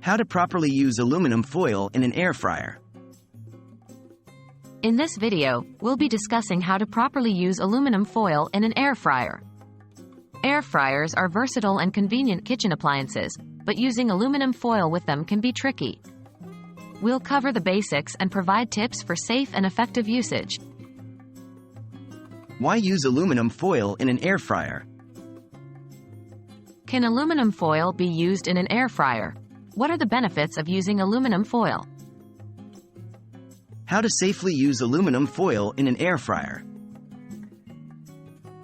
How to properly use aluminum foil in an air fryer. In this video, we'll be discussing how to properly use aluminum foil in an air fryer. Air fryers are versatile and convenient kitchen appliances, but using aluminum foil with them can be tricky. We'll cover the basics and provide tips for safe and effective usage. Why use aluminum foil in an air fryer? Can aluminum foil be used in an air fryer? What are the benefits of using aluminum foil? How to safely use aluminum foil in an air fryer.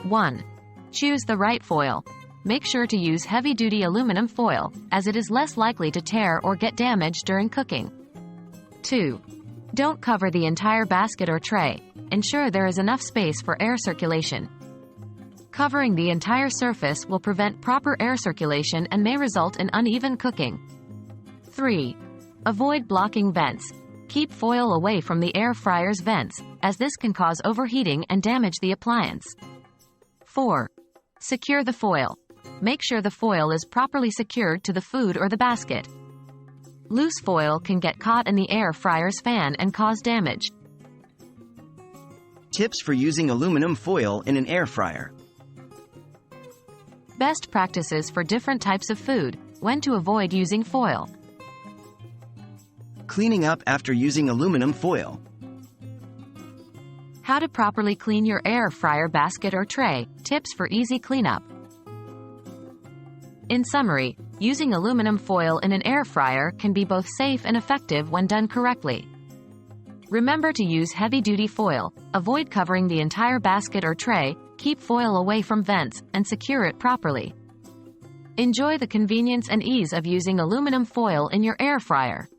1. Choose the right foil. Make sure to use heavy-duty aluminum foil, as it is less likely to tear or get damaged during cooking. 2. Don't cover the entire basket or tray. Ensure there is enough space for air circulation. Covering the entire surface will prevent proper air circulation and may result in uneven cooking. 3. Avoid blocking vents. Keep foil away from the air fryer's vents, as this can cause overheating and damage the appliance. 4. Secure the foil. Make sure the foil is properly secured to the food or the basket. Loose foil can get caught in the air fryer's fan and cause damage. Tips for using aluminum foil in an air fryer. Best practices for different types of food. When to avoid using foil. Cleaning up after using aluminum foil. How to properly clean your air fryer basket or tray. Tips for easy cleanup. In summary, using aluminum foil in an air fryer can be both safe and effective when done correctly. Remember to use heavy-duty foil, avoid covering the entire basket or tray, keep foil away from vents, and secure it properly. Enjoy the convenience and ease of using aluminum foil in your air fryer.